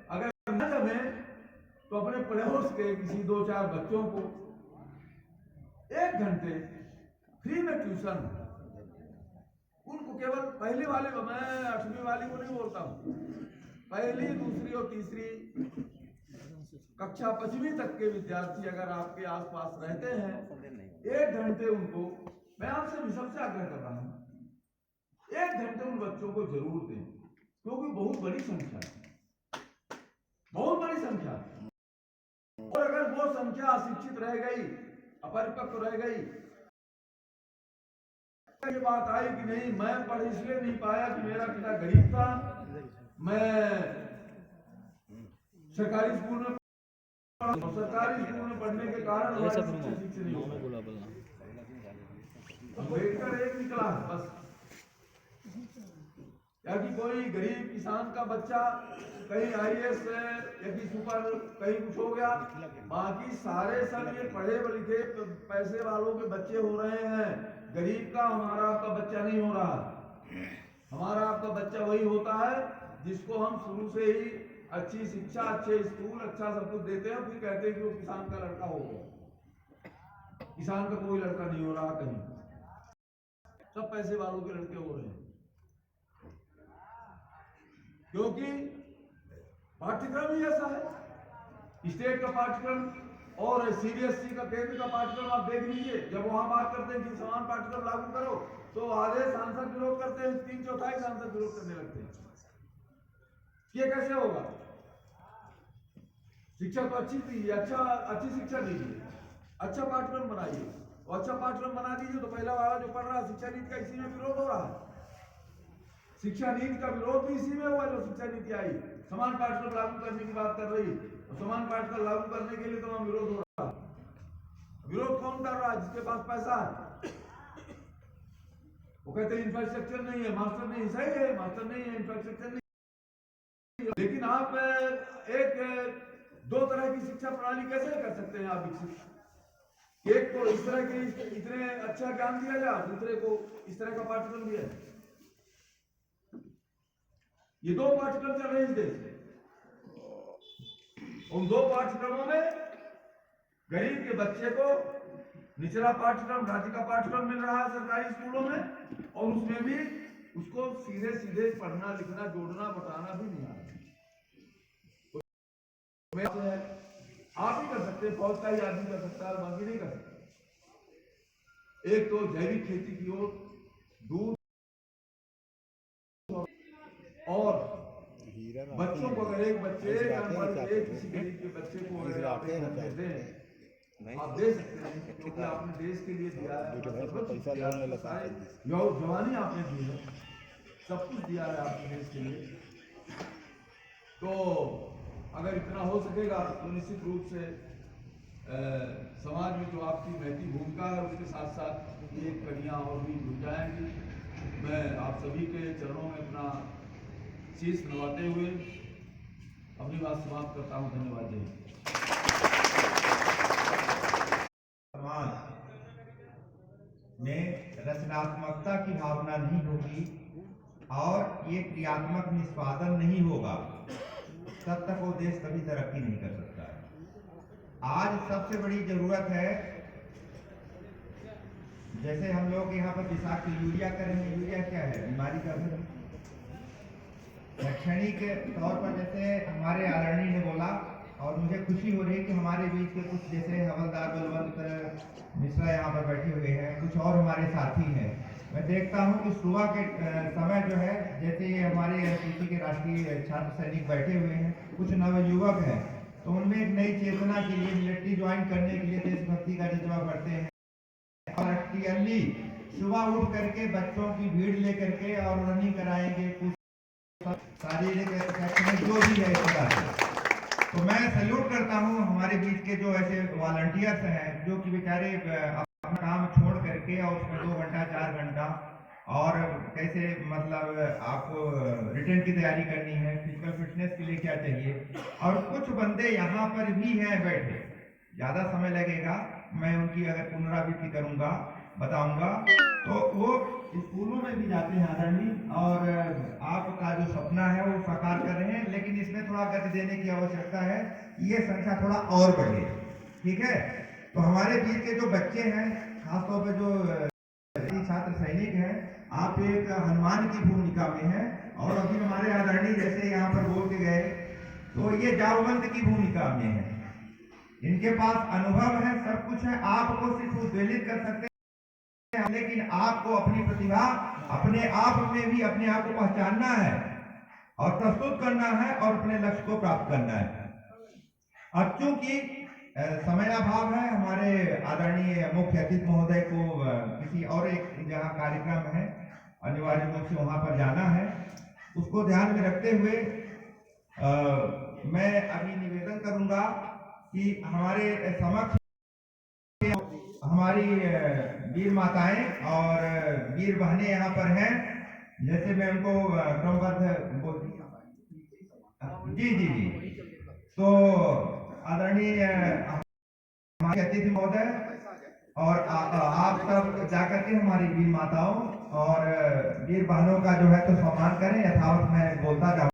G: अगर न जमे तो अपने पड़ोस के किसी 2-4 बच्चों को 1 घंटे फ्री में ट्यूशन, उनको केवल पहली वाले, मैं 8वीं वाली को नहीं बोलता हूँ, पहली, दूसरी और तीसरी कक्षा 5वीं तक के विद्यार्थी अगर आपके आसपास रहते हैं, 1 घंटे उनको, मैं आपसे भी सबसे आग्रह कर रहा हूँ, 1 घंटे उन बच्चों को जरूर दें, क्योंकि बहुत बड़ी संख्या है, बहुत बड़ी संख्या। और अगर वो संख्या अशिक्षित रह गई, अपरिपक्व रह गई, ये बात आई कि नहीं मैं पढ़ इसलिए नहीं पाया कि मेरा पिता गरीब था, मैं सरकारी स्कूल में पढ़ने के कारण शिक्षित नहीं हुआ, अम्बेडकर एक निकला बस, या कि कोई गरीब किसान का बच्चा कहीं IAS है या कि सुपर कहीं कुछ हो गया, बाकी सारे सब ये पढ़े लिखे पैसे वालों के बच्चे हो रहे हैं, गरीब का हमारा आपका बच्चा नहीं हो रहा। हमारा आपका बच्चा वही होता है जिसको हम शुरू से ही अच्छी शिक्षा, अच्छे स्कूल, अच्छा सब कुछ देते हैं, फिर कहते हैं कि वो किसान का लड़का हो गया। किसान का कोई लड़का नहीं हो रहा कहीं, सब पैसे वालों के लड़के हो रहे हैं, क्योंकि पाठ्यक्रम ही ऐसा है। स्टेट का पाठ्यक्रम और CBSE का केंद्र का पाठ्यक्रम आप देख लीजिए, जब वहां बात करते हैं कि समान पाठ्यक्रम लागू करो तो आधे सांसद विरोध करते हैं, 3/4 सांसद विरोध करने लगते हैं। ये कैसे होगा? शिक्षा तो अच्छी दीजिए, अच्छी शिक्षा दीजिए, अच्छा पाठ्यक्रम बनाइए, और अच्छा पाठ्यक्रम बना दीजिए तो पहला वाला जो पढ़ रहा है शिक्षा नीति का इसी में विरोध हो रहा है। शिक्षा नीति का विरोध भी इसी में हुआ जो शिक्षा नीति आई, समान पाठ्यक्रम लागू करने की बात कर रही, और समान पाठ्यक्रम लागू करने के लिए तो वहां विरोध हो रहा है। विरोध कौन कर रहा है? जिसके पास पैसा है। वो कहते हैं इंफ्रास्ट्रक्चर नहीं है, मास्टर नहीं, सही है मास्टर नहीं है, इंफ्रास्ट्रक्चर नहीं, लेकिन आप दो तरह की शिक्षा प्रणाली कैसे कर सकते हैं आप विकसित? एक को इस तरह के इतने अच्छा ज्ञान दिया जाए, दूसरे को इस तरह का पाठ्यक्रम दिया जाए। ये 2 पाठ्यक्रम चल रहे हैं इस देश में। उन 2 पाठ्यक्रमों में गरीब के बच्चे को निचला पाठ्यक्रम, राज्य का पाठ्यक्रम मिल रहा है सरकारी स्कूलों में, और उसमें भी उसको सीधे सीधे पढ़ना, लिखना, जोड़ना, बताना भी नहीं आ रहा। आप ही कर सकते हैं, फौज का ही आदमी कर सकता है, बाकी नहीं कर सकते। एक तो जैविक खेती की ओर, दूध, और बच्चों को अगर एक बच्चे किसी गरीब के बच्चे को अगर आप दें, आप दे सकते हैं, क्योंकि आपने देश के लिए दिया है, जवानी आपने दी है, सब कुछ दिया है आपने देश के लिए। तो अगर इतना हो सकेगा तो निश्चित रूप से समाज में जो आपकी महती भूमिका है उसके साथ साथ ये कड़ियाँ और भी जुड़ जाएंगी। मैं आप सभी के चरणों में अपना शीश नवाते हुए अपनी बात समाप्त करता हूँ। धन्यवाद जी।
A: समाज में रचनात्मकता की भावना नहीं होगी और ये क्रियात्मक निष्पादन नहीं होगा, तब तक वो देश कभी तरक्की नहीं कर सकता है। आज सबसे बड़ी जरूरत है, जैसे हम लोग यहाँ पर विषाक्त यूरिया करेंगे, यूरिया क्या है? बीमारी का घर। शैक्षणिक तौर पर जैसे हमारे आदरणीय ने बोला, और मुझे खुशी हो रही है कि हमारे बीच के कुछ जैसे हवलदार बलवंत मिश्रा यहाँ पर बैठे हुए हैं, कुछ और हमारे साथी हैं। मैं देखता हूँ कि सुबह के समय जो है, जैसे ये हमारे NCC के राष्ट्रीय छात्र सैनिक बैठे हुए हैं, कुछ नवयुवक हैं, तो उनमें एक नई चेतना के लिए मिलिट्री ज्वाइन करने के लिए देशभक्ति का जज्बा करते हैं और क्लियरली सुबह उठ करके बच्चों की भीड़ लेकर के और रनिंग कराएंगे, कुछ शारीरिक एक्सरसाइज जो भी है इस तरह से। तो मैं सैल्यूट करता हूँ हमारे बीच के जो ऐसे वॉलंटियर्स हैं जो कि बेचारे अपना काम छोड़ करके और उसमें 2 घंटा 4 घंटा और कैसे मतलब आपको रिटर्न की तैयारी करनी है, फिजिकल फिटनेस के लिए क्या चाहिए। और कुछ बंदे यहाँ पर भी हैं बैठे, ज़्यादा समय लगेगा, मैं उनकी अगर पुनरावृत्ति करूँगा बताऊँगा। तो वो स्कूलों में भी जाते हैं आदरणीय, और आपका जो सपना है वो साकार कर रहे हैं, लेकिन इसमें थोड़ा गति देने की आवश्यकता है, ये संख्या थोड़ा और बढ़े, ठीक है। तो हमारे बीच के जो बच्चे हैं, खासतौर पर जो छात्र सैनिक हैं, आप एक हनुमान की भूमिका में हैं, और अभी हमारे आदरणीय जैसे यहाँ पर बोल के गए, तो ये जामवंत की भूमिका में है। इनके पास अनुभव है, सब कुछ है, आपको सिर्फ उद्वेलित कर सकते हैं, लेकिन आपको अपनी प्रतिभा अपने आप में भी अपने आप को पहचानना है और प्रस्तुत करना है और अपने लक्ष्य को प्राप्त करना है। अब चूंकि समय अभाव है, हमारे आदरणीय मुख्य अतिथि महोदय को किसी और एक जहाँ कार्यक्रम है अनिवार्य रूप से वहां पर जाना है, उसको ध्यान में रखते हुए मैं अभी निवेदन करूंगा कि हमारे समक्ष हमारी वीर माताएं और वीर बहनें यहाँ पर हैं। जैसे मैं उनको क्रमबद्ध जी जी जी, तो आदरणीय हमारे अतिथि महोदय और आप सब जाकर के हमारी वीर माताओं और वीर बहनों का जो है तो सम्मान करें। यथावत मैं बोलता जाऊँ।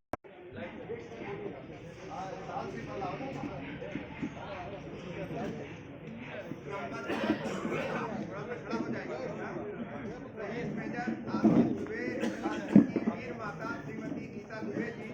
A: वीर माता श्रीमती गीता दुबे जी,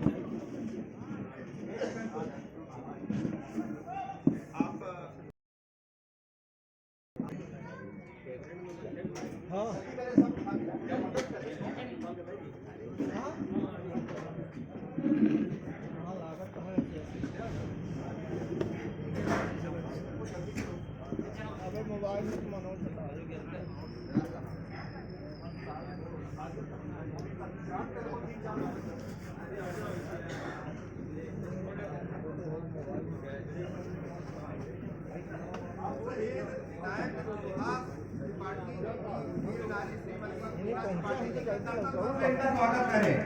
A: स्वागत करें।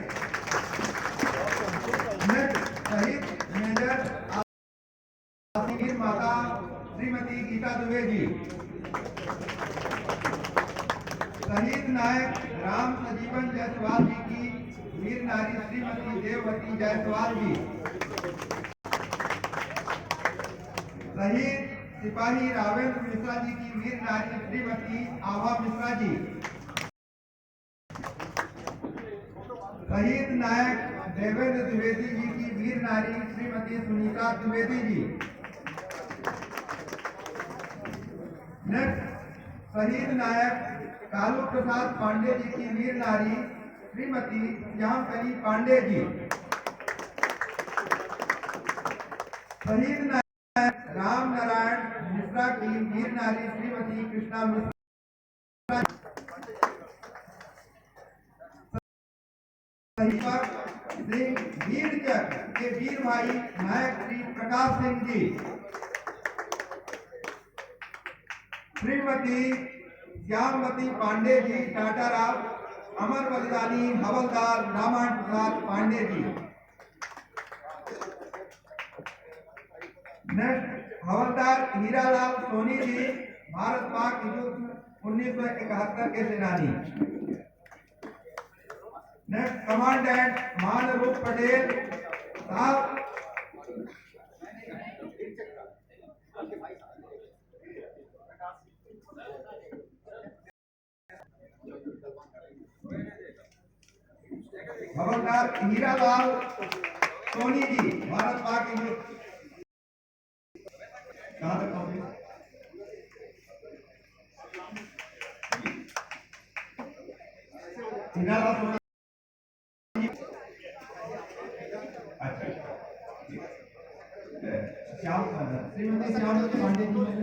A: शहीद मेजर वीर माता श्रीमती गीता दुबे जी, शहीद नायक राम सजीवन जायसवाल जी की वीर नारी श्रीमती देववती जायसवाल जी, शहीद सिपाही रावेंद्र मिश्रा जी की वीर नारी श्रीमती आभा मिश्रा जी, शहीद नायक देवेंद्र द्विवेदी जी की वीर नारी श्रीमती सुनीता द्विवेदी जी, शहीद नायक कालू प्रसाद पांडे जी की वीर नारी श्रीमती श्यामकली पांडे जी, शहीद नायक राम नारायण मिश्रा की वीर नारी श्रीमती कृष्णा मिश्रा, वीर चक के वीर भाई नायक श्री प्रकाश सिंह जी, श्रीमती श्यामवती पांडे जी टाटा राव, अमर बलिदानी हवलदार रामायण प्रसाद पांडे जी, हवलदार हीरालाल सोनी जी, भारत पाक युद्ध 1971 के सेनानी, कमांडेंट मानरूप पटेल साहब, हवलदार हीरालाल सोनी जी, भारत पाक युद्ध कहाँ तक पहुंचे? हीरालाल सोनी,
E: नारायण पांडे जी ने